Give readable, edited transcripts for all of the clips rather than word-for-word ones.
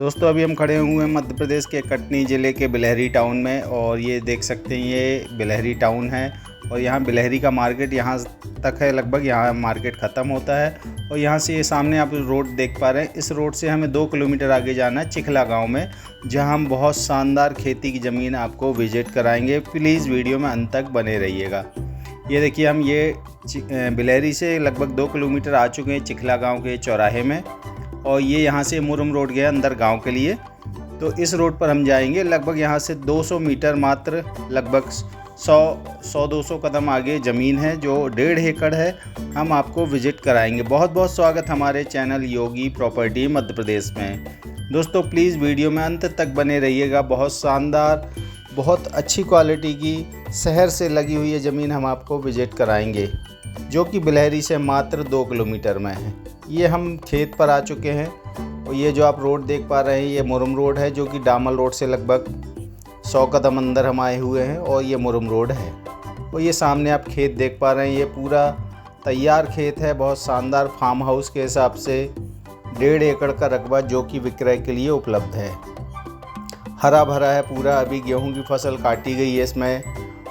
दोस्तों अभी हम खड़े हुए हैं मध्य प्रदेश के कटनी ज़िले के बिलहरी टाउन में और ये देख सकते हैं ये बिलहरी टाउन है और यहाँ बिलहरी का मार्केट यहाँ तक है। लगभग यहाँ मार्केट ख़त्म होता है और यहाँ से ये सामने आप रोड देख पा रहे हैं। इस रोड से हमें 2 किलोमीटर आगे जाना है चिखला गांव में, जहाँ हम बहुत शानदार खेती की ज़मीन आपको विजिट कराएंगे। प्लीज़ वीडियो में अंत तक बने रहिएगा। ये देखिए हम ये बिलहरी से लगभग 2 किलोमीटर आ चुके हैं चिखला गाँव के चौराहे में और ये यहाँ से मुरम रोड गया अंदर गांव के लिए। तो इस रोड पर हम जाएंगे। लगभग यहाँ से 200 मीटर मात्र लगभग 100-200 कदम आगे ज़मीन है जो 1.5 एकड़ है। हम आपको विज़िट कराएंगे। बहुत बहुत स्वागत हमारे चैनल योगी प्रॉपर्टी मध्य प्रदेश में। दोस्तों प्लीज़ वीडियो में अंत तक बने रहिएगा। बहुत शानदार, बहुत अच्छी क्वालिटी की शहर से लगी हुई ये ज़मीन हम आपको विज़िट कराएंगे, जो कि बिलहरी से मात्र 2 किलोमीटर में है। ये हम खेत पर आ चुके हैं और ये जो आप रोड देख पा रहे हैं ये मुरम रोड है, जो कि डामल रोड से लगभग 100 कदम अंदर हम आए हुए हैं और ये मुरम रोड है। और ये सामने आप खेत देख पा रहे हैं, ये पूरा तैयार खेत है। बहुत शानदार फार्म हाउस के हिसाब से 1.5 एकड़ का रकबा जो कि विक्रय के लिए उपलब्ध है। हरा भरा है पूरा। अभी गेहूं की फसल काटी गई है इसमें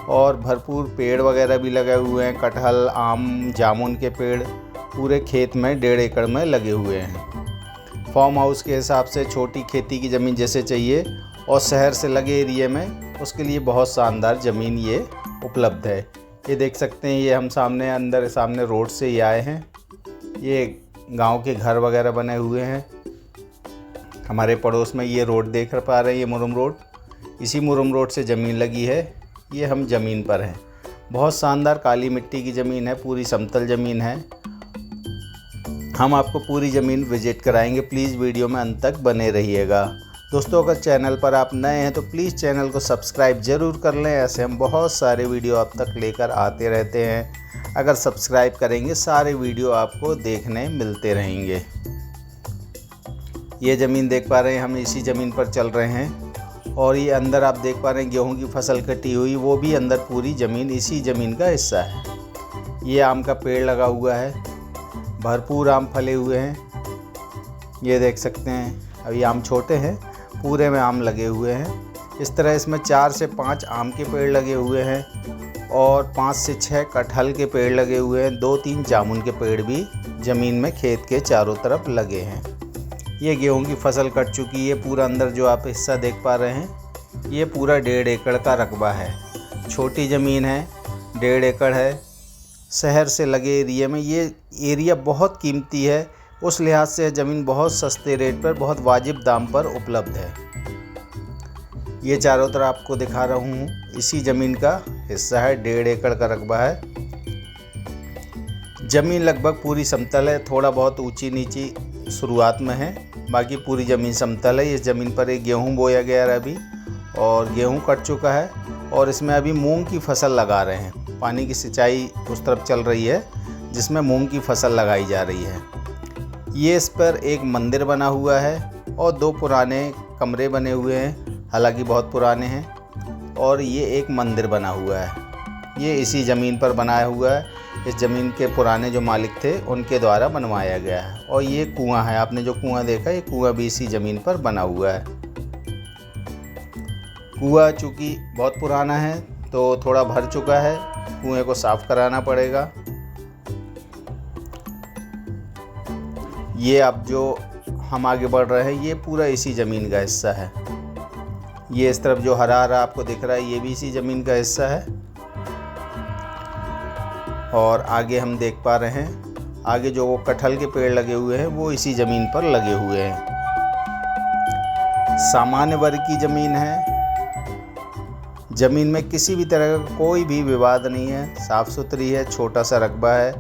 और भरपूर पेड़ वगैरह भी लगे हुए हैं। कटहल, आम, जामुन के पेड़ पूरे खेत में 1.5 एकड़ में लगे हुए हैं। फार्म हाउस के हिसाब से छोटी खेती की ज़मीन जैसे चाहिए और शहर से लगे एरिए में उसके लिए बहुत शानदार ज़मीन ये उपलब्ध है। ये देख सकते हैं ये हम सामने रोड से ही आए हैं। ये गांव के घर वगैरह बने हुए हैं। हमारे पड़ोस में ये रोड देख पा रहे हैं, ये मुरम रोड। इसी मुरम रोड से ज़मीन लगी है। ये हम ज़मीन पर हैं। बहुत शानदार काली मिट्टी की ज़मीन है, पूरी समतल ज़मीन है। हम आपको पूरी ज़मीन विजिट कराएंगे। प्लीज़ वीडियो में अंत तक बने रहिएगा। दोस्तों अगर चैनल पर आप नए हैं तो प्लीज़ चैनल को सब्सक्राइब ज़रूर कर लें। ऐसे हम बहुत सारे वीडियो आप तक लेकर आते रहते हैं। अगर सब्सक्राइब करेंगे सारे वीडियो आपको देखने मिलते रहेंगे। ये ज़मीन देख पा रहे हैं, हम इसी ज़मीन पर चल रहे हैं और ये अंदर आप देख पा रहे हैं गेहूँ की फसल कटी हुई, वो भी अंदर पूरी ज़मीन इसी ज़मीन का हिस्सा है। ये आम का पेड़ लगा हुआ है, भरपूर आम फले हुए हैं। ये देख सकते हैं अभी आम छोटे हैं, पूरे में आम लगे हुए हैं। इस तरह इसमें 4 से 5 आम के पेड़ लगे हुए हैं और 5 से 6 कटहल के पेड़ लगे हुए हैं। 2-3 जामुन के पेड़ भी ज़मीन में खेत के चारों तरफ लगे हैं। ये गेहूं की फसल कट चुकी है। पूरा अंदर जो आप हिस्सा देख पा रहे हैं ये पूरा 1.5 एकड़ का रकबा है। छोटी ज़मीन है, 1.5 एकड़ है। शहर से लगे एरिया में ये एरिया बहुत कीमती है। उस लिहाज से ज़मीन बहुत सस्ते रेट पर, बहुत वाजिब दाम पर उपलब्ध है। ये चारों तरफ आपको दिखा रहा हूँ, इसी ज़मीन का हिस्सा है। 1.5 एकड़ का रकबा है। ज़मीन लगभग पूरी समतल है, थोड़ा बहुत ऊंची नीची शुरुआत में है, बाकी पूरी ज़मीन समतल है। इस ज़मीन पर एक गेहूँ बोया गया है अभी और गेहूँ कट चुका है और इसमें अभी मूंग की फसल लगा रहे हैं। पानी की सिंचाई उस तरफ चल रही है जिसमें मूंग की फसल लगाई जा रही है। ये इस पर एक मंदिर बना हुआ है और 2 पुराने कमरे बने हुए हैं, हालांकि बहुत पुराने हैं। और ये एक मंदिर बना हुआ है, ये इसी ज़मीन पर बनाया हुआ है। इस ज़मीन के पुराने जो मालिक थे उनके द्वारा बनवाया गया है। और ये कुआं है, आपने जो कुआं देखा ये कुआं भी इसी ज़मीन पर बना हुआ है। कुआं चूँकि बहुत पुराना है तो थोड़ा भर चुका है, कुएं को साफ़ कराना पड़ेगा। ये अब जो हम आगे बढ़ रहे हैं ये पूरा इसी ज़मीन का हिस्सा है। ये इस तरफ जो हरा हरा आपको दिख रहा है ये भी इसी ज़मीन का हिस्सा है। और आगे हम देख पा रहे हैं आगे जो वो कटहल के पेड़ लगे हुए हैं वो इसी ज़मीन पर लगे हुए हैं। सामान्य वर्ग की ज़मीन है। ज़मीन में किसी भी तरह का कोई भी विवाद नहीं है, साफ़ सुथरी है, छोटा सा रकबा है,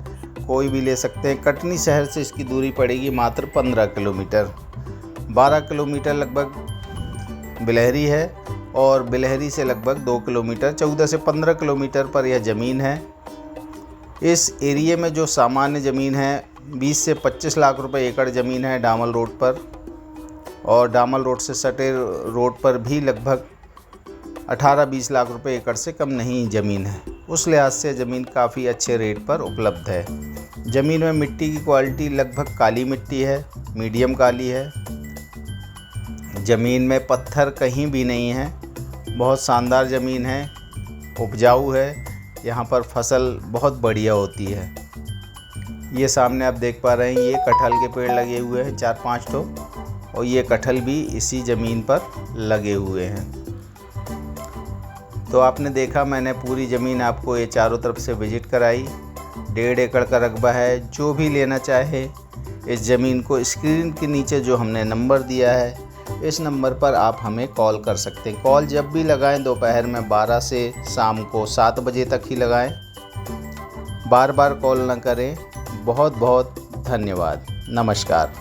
कोई भी ले सकते हैं। कटनी शहर से इसकी दूरी पड़ेगी मात्र 15 किलोमीटर। 12 किलोमीटर लगभग बिलहरी है और बिलहरी से लगभग 2 किलोमीटर, 14 से 15 किलोमीटर पर यह ज़मीन है। इस एरिए में जो सामान्य ज़मीन है 20 से 25 लाख रुपए एकड़ ज़मीन है डामल रोड पर, और डामल रोड से सटे रोड पर भी लगभग 18-20 लाख रुपए एकड़ से कम नहीं ज़मीन है। उस लिहाज से ज़मीन काफ़ी अच्छे रेट पर उपलब्ध है। ज़मीन में मिट्टी की क्वालिटी लगभग काली मिट्टी है, मीडियम काली है। ज़मीन में पत्थर कहीं भी नहीं है, बहुत शानदार ज़मीन है, उपजाऊ है। यहाँ पर फसल बहुत बढ़िया होती है। ये सामने आप देख पा रहे हैं, ये कटहल के पेड़ लगे हुए हैं 4-5 ठो, और ये कटहल भी इसी ज़मीन पर लगे हुए हैं। तो आपने देखा, मैंने पूरी ज़मीन आपको ये चारों तरफ से विज़िट कराई। 1.5 एकड़ का रकबा है। जो भी लेना चाहे इस ज़मीन को, स्क्रीन के नीचे जो हमने नंबर दिया है, इस नंबर पर आप हमें कॉल कर सकते हैं। कॉल जब भी लगाएं दोपहर में 12 से शाम को 7 बजे तक ही लगाएं, बार बार कॉल ना करें। बहुत बहुत धन्यवाद। नमस्कार।